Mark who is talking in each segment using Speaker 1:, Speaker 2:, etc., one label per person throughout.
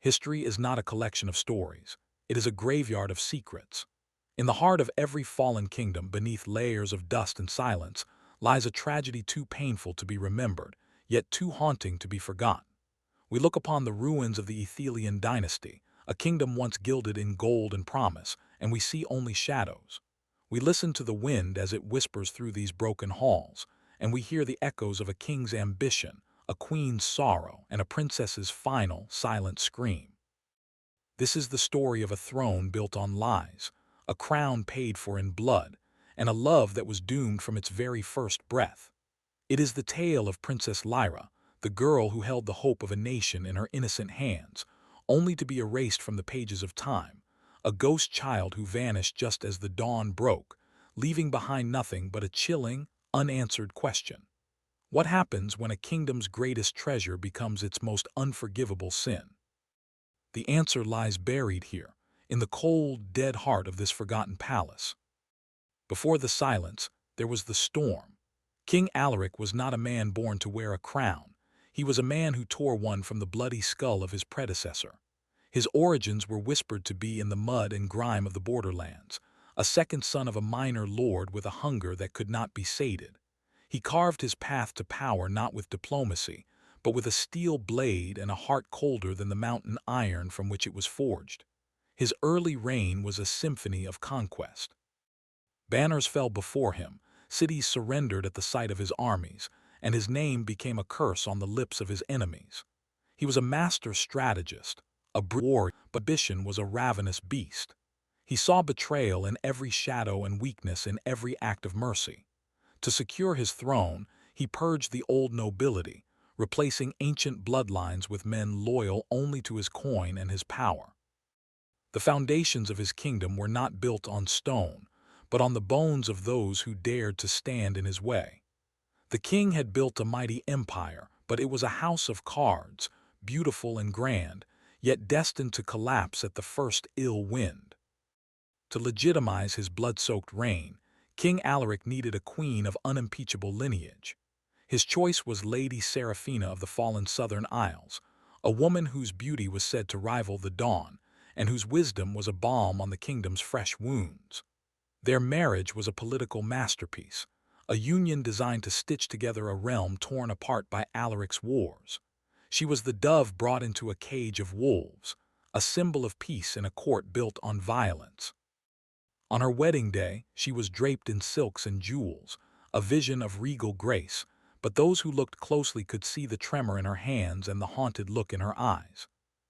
Speaker 1: History is not a collection of stories. It is a graveyard of secrets. In the heart of every fallen kingdom, beneath layers of dust and silence, lies a tragedy too painful to be remembered, yet too haunting to be forgotten. We look upon the ruins of the Athelian dynasty, a kingdom once gilded in gold and promise, and we see only shadows. We listen to the wind as it whispers through these broken halls, and we hear the echoes of a king's ambition, a queen's sorrow, and a princess's final, silent scream. This is the story of a throne built on lies, a crown paid for in blood, and a love that was doomed from its very first breath. It is the tale of Princess Lyra, the girl who held the hope of a nation in her innocent hands, only to be erased from the pages of time, a ghost child who vanished just as the dawn broke, leaving behind nothing but a chilling, unanswered question. What happens when a kingdom's greatest treasure becomes its most unforgivable sin? The answer lies buried here, in the cold, dead heart of this forgotten palace. Before the silence, there was the storm. King Alaric was not a man born to wear a crown. He was a man who tore one from the bloody skull of his predecessor. His origins were whispered to be in the mud and grime of the borderlands, a second son of a minor lord with a hunger that could not be sated. He carved his path to power not with diplomacy, but with a steel blade and a heart colder than the mountain iron from which it was forged. His early reign was a symphony of conquest. Banners fell before him, cities surrendered at the sight of his armies, and his name became a curse on the lips of his enemies. He was a master strategist, a warrior, but ambition was a ravenous beast. He saw betrayal in every shadow and weakness in every act of mercy. To secure his throne, he purged the old nobility, replacing ancient bloodlines with men loyal only to his coin and his power. The foundations of his kingdom were not built on stone, but on the bones of those who dared to stand in his way. The king had built a mighty empire, but it was a house of cards, beautiful and grand, yet destined to collapse at the first ill wind. To legitimize his blood-soaked reign, King Alaric needed a queen of unimpeachable lineage. His choice was Lady Seraphina of the fallen Southern Isles, a woman whose beauty was said to rival the dawn, and whose wisdom was a balm on the kingdom's fresh wounds. Their marriage was a political masterpiece, a union designed to stitch together a realm torn apart by Alaric's wars. She was the dove brought into a cage of wolves, a symbol of peace in a court built on violence. On her wedding day, she was draped in silks and jewels, a vision of regal grace, but those who looked closely could see the tremor in her hands and the haunted look in her eyes.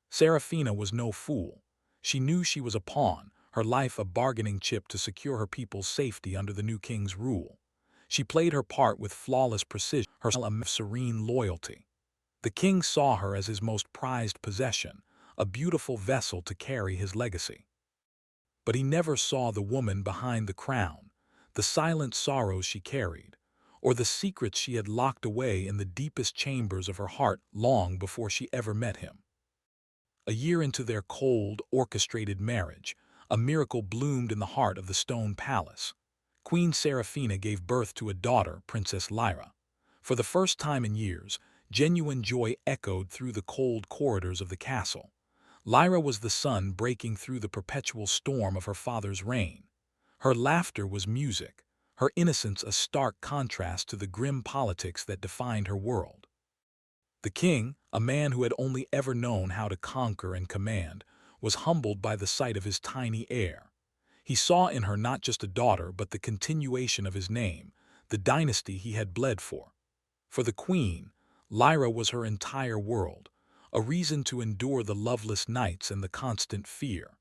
Speaker 1: Seraphina was no fool. She knew she was a pawn, her life a bargaining chip to secure her people's safety under the new king's rule. She played her part with flawless precision, her smile a serene loyalty. The king saw her as his most prized possession, a beautiful vessel to carry his legacy. But he never saw the woman behind the crown, the silent sorrows she carried, or the secrets she had locked away in the deepest chambers of her heart long before she ever met him. A year into their cold, orchestrated marriage, a miracle bloomed in the heart of the stone palace. Queen Seraphina gave birth to a daughter, Princess Lyra. For the first time in years, genuine joy echoed through the cold corridors of the castle. Lyra was the sun breaking through the perpetual storm of her father's reign. Her laughter was music, her innocence a stark contrast to the grim politics that defined her world. The king, a man who had only ever known how to conquer and command, was humbled by the sight of his tiny heir. He saw in her not just a daughter but the continuation of his name, the dynasty he had bled for. For the queen, Lyra was her entire world, a reason to endure the loveless nights and the constant fear.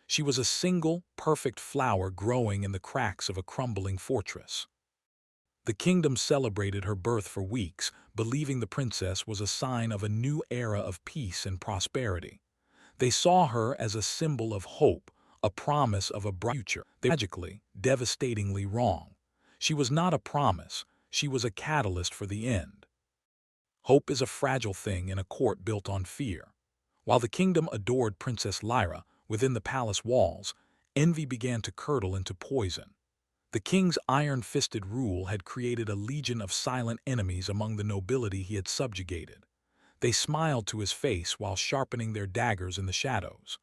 Speaker 1: She was a single, perfect flower growing in the cracks of a crumbling fortress. The kingdom celebrated her birth for weeks, believing the princess was a sign of a new era of peace and prosperity. They saw her as a symbol of hope, a promise of a bright future. They were tragically, devastatingly wrong. She was not a promise, she was a catalyst for the end. Hope is a fragile thing in a court built on fear. While the kingdom adored Princess Lyra within the palace walls, envy began to curdle into poison. The king's iron-fisted rule had created a legion of silent enemies among the nobility he had subjugated. They smiled to his face while sharpening their daggers in the shadows.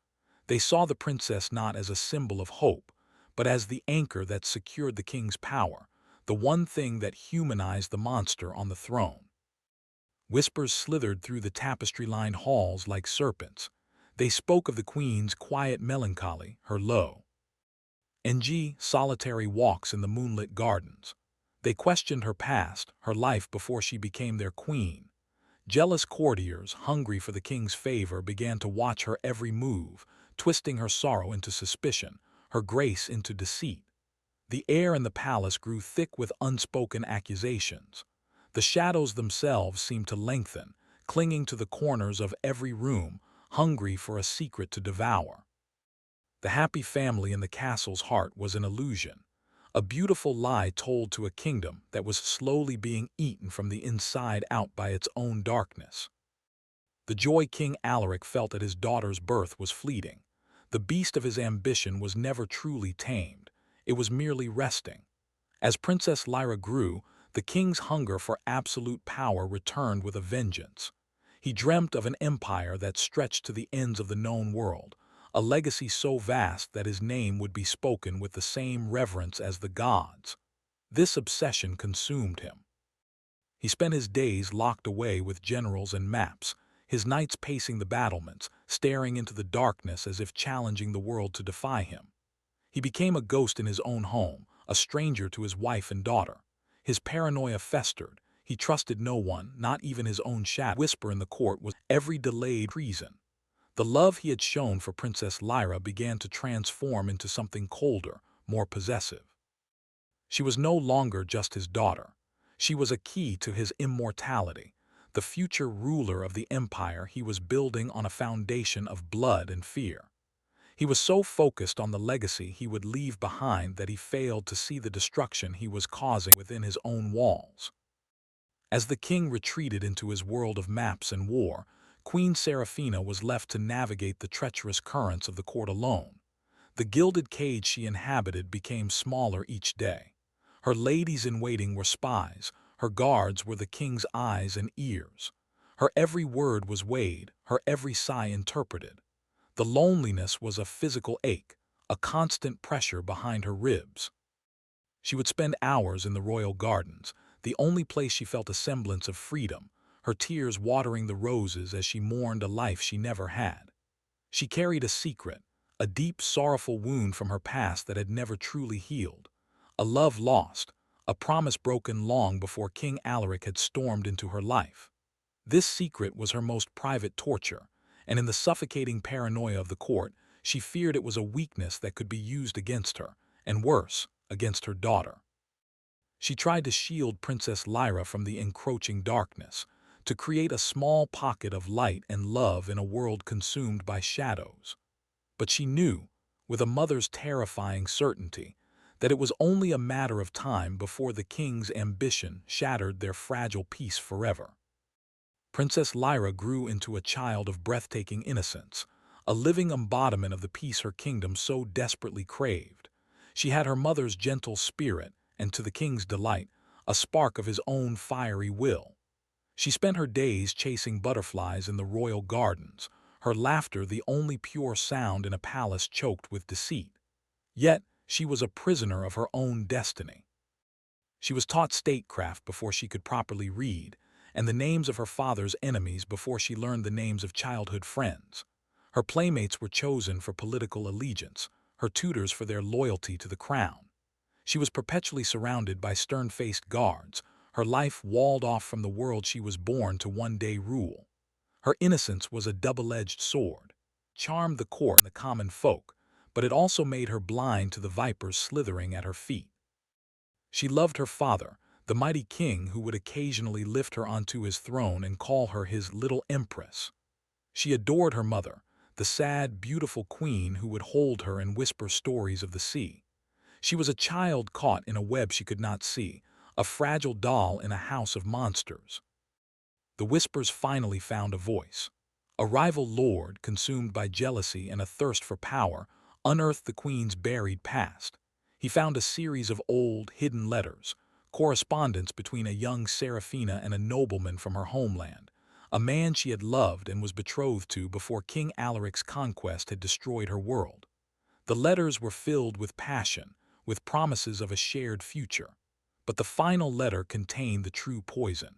Speaker 1: They saw the princess not as a symbol of hope, but as the anchor that secured the king's power, the one thing that humanized the monster on the throne. Whispers slithered through the tapestry-lined halls like serpents. They spoke of the queen's quiet melancholy, her low and solitary walks in the moonlit gardens. They questioned her past, her life before she became their queen. Jealous courtiers, hungry for the king's favor, began to watch her every move, twisting her sorrow into suspicion, her grace into deceit. The air in the palace grew thick with unspoken accusations. The shadows themselves seemed to lengthen, clinging to the corners of every room, hungry for a secret to devour. The happy family in the castle's heart was an illusion, a beautiful lie told to a kingdom that was slowly being eaten from the inside out by its own darkness. The joy King Alaric felt at his daughter's birth was fleeting. The beast of his ambition was never truly tamed. It was merely resting. As Princess Lyra grew, the king's hunger for absolute power returned with a vengeance. He dreamt of an empire that stretched to the ends of the known world, a legacy so vast that his name would be spoken with the same reverence as the gods. This obsession consumed him. He spent his days locked away with generals and maps, his nights pacing the battlements, staring into the darkness as if challenging the world to defy him. He became a ghost in his own home, a stranger to his wife and daughter. His paranoia festered. He trusted no one, not even his own shadow. Whisper in the court was every delayed treason. The love he had shown for Princess Lyra began to transform into something colder, more possessive. She was no longer just his daughter. She was a key to his immortality, the future ruler of the empire he was building on a foundation of blood and fear. He was so focused on the legacy he would leave behind that he failed to see the destruction he was causing within his own walls. As the king retreated into his world of maps and war, Queen Seraphina was left to navigate the treacherous currents of the court alone. The gilded cage she inhabited became smaller each day. Her ladies-in-waiting were spies, her guards were the king's eyes and ears. Her every word was weighed, her every sigh interpreted. The loneliness was a physical ache, a constant pressure behind her ribs. She would spend hours in the royal gardens, the only place she felt a semblance of freedom, her tears watering the roses as she mourned a life she never had. She carried a secret, a deep, sorrowful wound from her past that had never truly healed, a love lost, a promise broken long before King Alaric had stormed into her life. This secret was her most private torture, and in the suffocating paranoia of the court, she feared it was a weakness that could be used against her, and worse, against her daughter. She tried to shield Princess Lyra from the encroaching darkness, to create a small pocket of light and love in a world consumed by shadows. But she knew, with a mother's terrifying certainty, that it was only a matter of time before the king's ambition shattered their fragile peace forever. Princess Lyra grew into a child of breathtaking innocence, a living embodiment of the peace her kingdom so desperately craved. She had her mother's gentle spirit, and to the king's delight, a spark of his own fiery will. She spent her days chasing butterflies in the royal gardens, her laughter the only pure sound in a palace choked with deceit. Yet, she was a prisoner of her own destiny. She was taught statecraft before she could properly read, and the names of her father's enemies before she learned the names of childhood friends. Her playmates were chosen for political allegiance, her tutors for their loyalty to the crown. She was perpetually surrounded by stern-faced guards, her life walled off from the world she was born to one day rule. Her innocence was a double-edged sword, charmed the court and the common folk, but it also made her blind to the vipers slithering at her feet. She loved her father, the mighty king who would occasionally lift her onto his throne and call her his little empress. She adored her mother, the sad, beautiful queen who would hold her and whisper stories of the sea. She was a child caught in a web she could not see, a fragile doll in a house of monsters. The whispers finally found a voice. A rival lord, consumed by jealousy and a thirst for power, unearthed the queen's buried past. He found a series of old, hidden letters, correspondence between a young Seraphina and a nobleman from her homeland, a man she had loved and was betrothed to before King Alaric's conquest had destroyed her world. The letters were filled with passion, with promises of a shared future. But the final letter contained the true poison.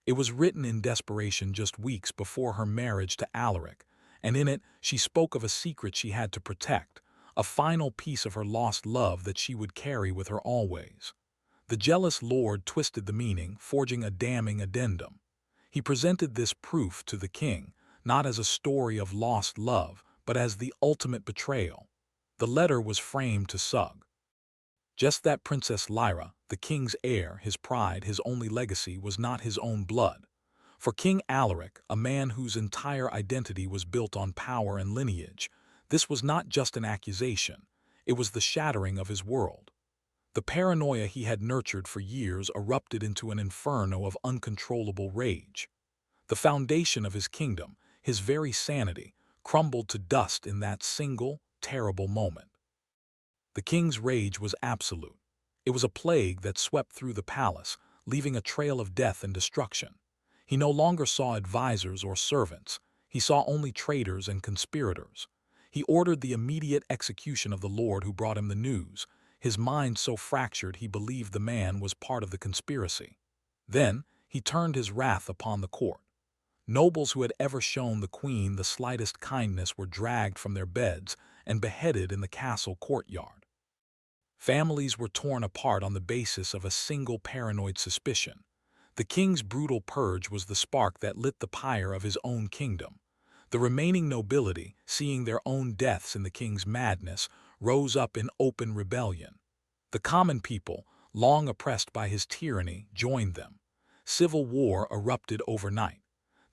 Speaker 1: It was written in desperation just weeks before her marriage to Alaric, and in it she spoke of a secret she had to protect, a final piece of her lost love that she would carry with her always. The jealous lord twisted the meaning, forging a damning addendum. He presented this proof to the king, not as a story of lost love, but as the ultimate betrayal. The letter was framed to Sugg. Just that Princess Lyra, the king's heir, his pride, his only legacy, was not his own blood. For King Alaric, a man whose entire identity was built on power and lineage, this was not just an accusation, it was the shattering of his world. The paranoia he had nurtured for years erupted into an inferno of uncontrollable rage. The foundation of his kingdom, his very sanity, crumbled to dust in that single, terrible moment. The king's rage was absolute. It was a plague that swept through the palace, leaving a trail of death and destruction. He no longer saw advisors or servants. He saw only traitors and conspirators. He ordered the immediate execution of the lord who brought him the news, his mind so fractured he believed the man was part of the conspiracy. Then he turned his wrath upon the court. Nobles who had ever shown the queen the slightest kindness were dragged from their beds and beheaded in the castle courtyard. Families were torn apart on the basis of a single paranoid suspicion. The king's brutal purge was the spark that lit the pyre of his own kingdom. The remaining nobility, seeing their own deaths in the king's madness, rose up in open rebellion. The common people, long oppressed by his tyranny, joined them. Civil war erupted overnight.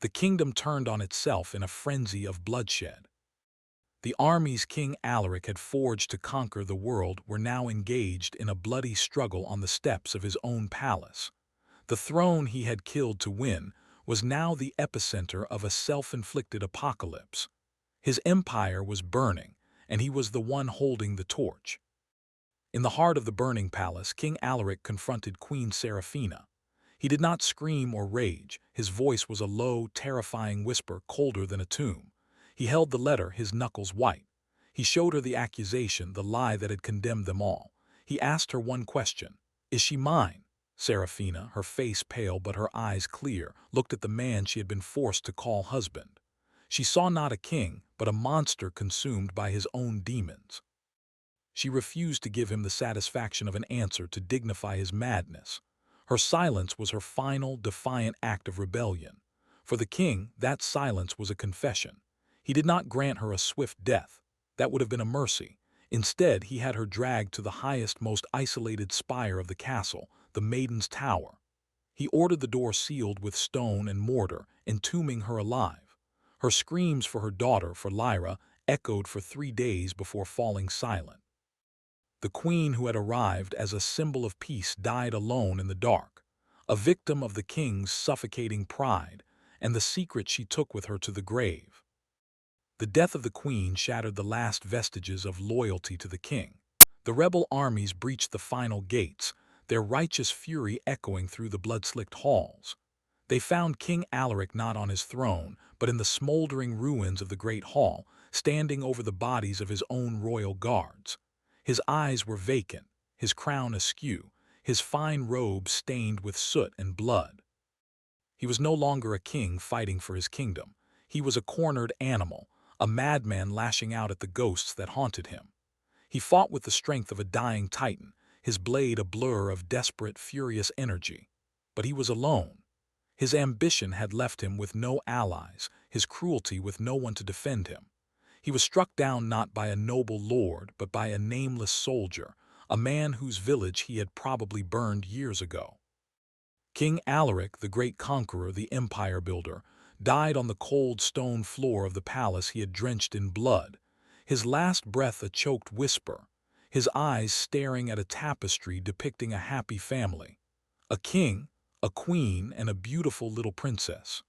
Speaker 1: The kingdom turned on itself in a frenzy of bloodshed. The armies King Alaric had forged to conquer the world were now engaged in a bloody struggle on the steps of his own palace. The throne he had killed to win was now the epicenter of a self-inflicted apocalypse. His empire was burning, and he was the one holding the torch. In the heart of the burning palace, King Alaric confronted Queen Seraphina. He did not scream or rage. His voice was a low, terrifying whisper, colder than a tomb. He held the letter, his knuckles white. He showed her the accusation, the lie that had condemned them all. He asked her one question: "Is she mine?" Seraphina, her face pale but her eyes clear, looked at the man she had been forced to call husband. She saw not a king, but a monster consumed by his own demons. She refused to give him the satisfaction of an answer to dignify his madness. Her silence was her final, defiant act of rebellion. For the king, that silence was a confession. He did not grant her a swift death. That would have been a mercy. Instead, he had her dragged to the highest, most isolated spire of the castle, the Maiden's Tower. He ordered the door sealed with stone and mortar, entombing her alive. Her screams for her daughter, for Lyra, echoed for 3 days before falling silent. The queen who had arrived as a symbol of peace died alone in the dark, a victim of the king's suffocating pride and the secret she took with her to the grave. The death of the queen shattered the last vestiges of loyalty to the king. The rebel armies breached the final gates, their righteous fury echoing through the blood-slicked halls. They found King Alaric not on his throne, but in the smoldering ruins of the great hall, standing over the bodies of his own royal guards. His eyes were vacant, his crown askew, his fine robe stained with soot and blood. He was no longer a king fighting for his kingdom. He was a cornered animal, a madman lashing out at the ghosts that haunted him. He fought with the strength of a dying titan, his blade a blur of desperate, furious energy. But he was alone. His ambition had left him with no allies, his cruelty with no one to defend him. He was struck down not by a noble lord, but by a nameless soldier, a man whose village he had probably burned years ago. King Alaric, the great conqueror, the empire builder, died on the cold stone floor of the palace he had drenched in blood, his last breath a choked whisper, his eyes staring at a tapestry depicting a happy family, a king, a queen, and a beautiful little princess.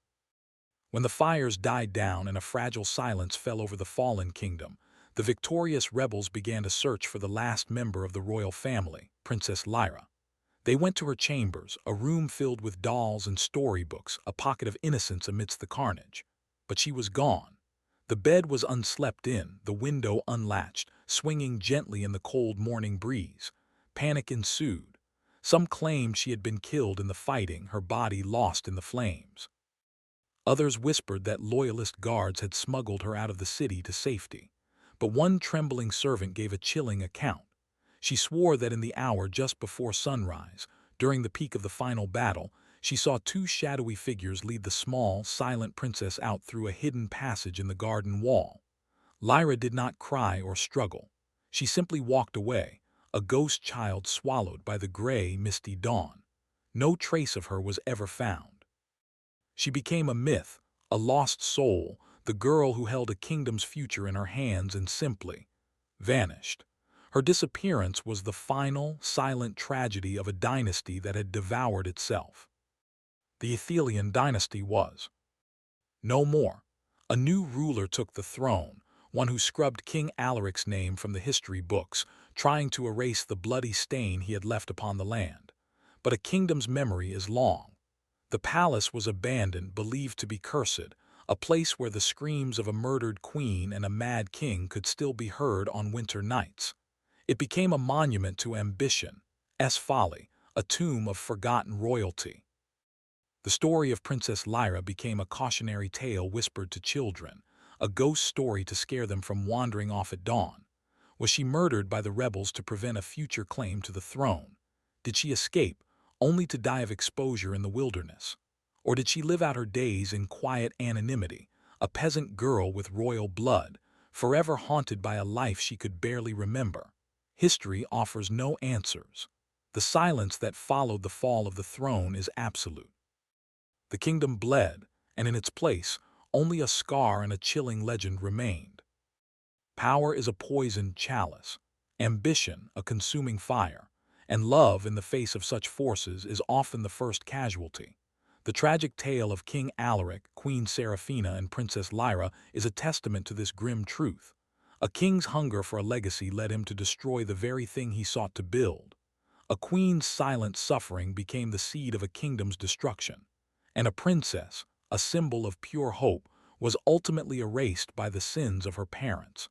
Speaker 1: When the fires died down and a fragile silence fell over the fallen kingdom, the victorious rebels began to search for the last member of the royal family, Princess Lyra. They went to her chambers, a room filled with dolls and storybooks, a pocket of innocence amidst the carnage. But she was gone. The bed was unslept in, the window unlatched, swinging gently in the cold morning breeze. Panic ensued. Some claimed she had been killed in the fighting, her body lost in the flames. Others whispered that loyalist guards had smuggled her out of the city to safety. But one trembling servant gave a chilling account. She swore that in the hour just before sunrise, during the peak of the final battle, she saw two shadowy figures lead the small, silent princess out through a hidden passage in the garden wall. Lyra did not cry or struggle. She simply walked away, a ghost child swallowed by the gray, misty dawn. No trace of her was ever found. She became a myth, a lost soul, the girl who held a kingdom's future in her hands and simply vanished. Her disappearance was the final, silent tragedy of a dynasty that had devoured itself. The Athelian dynasty was no more. A new ruler took the throne, one who scrubbed King Alaric's name from the history books, trying to erase the bloody stain he had left upon the land. But a kingdom's memory is long. The palace was abandoned, believed to be cursed, a place where the screams of a murdered queen and a mad king could still be heard on winter nights. It became a monument to ambition, folly, a tomb of forgotten royalty. The story of Princess Lyra became a cautionary tale whispered to children, a ghost story to scare them from wandering off at dawn. Was she murdered by the rebels to prevent a future claim to the throne? Did she escape, only to die of exposure in the wilderness? Or did she live out her days in quiet anonymity, a peasant girl with royal blood, forever haunted by a life she could barely remember? History offers no answers. The silence that followed the fall of the throne is absolute. The kingdom bled, and in its place, only a scar and a chilling legend remained. Power is a poisoned chalice, ambition a consuming fire, and love in the face of such forces is often the first casualty. The tragic tale of King Alaric, Queen Seraphina, and Princess Lyra is a testament to this grim truth. A king's hunger for a legacy led him to destroy the very thing he sought to build. A queen's silent suffering became the seed of a kingdom's destruction. And a princess, a symbol of pure hope, was ultimately erased by the sins of her parents.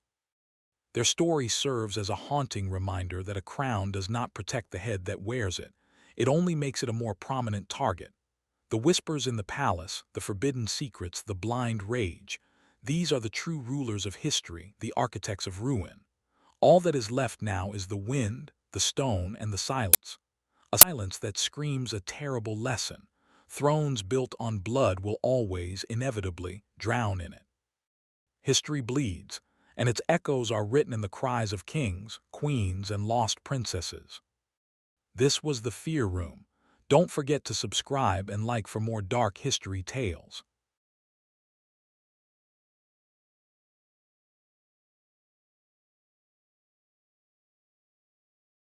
Speaker 1: Their story serves as a haunting reminder that a crown does not protect the head that wears it. It only makes it a more prominent target. The whispers in the palace, the forbidden secrets, the blind rage, these are the true rulers of history, the architects of ruin. All that is left now is the wind, the stone, and the silence. A silence that screams a terrible lesson. Thrones built on blood will always, inevitably, drown in it. History bleeds, and its echoes are written in the cries of kings, queens, and lost princesses. This was the Fear Room. Don't forget to subscribe and like for more dark history tales.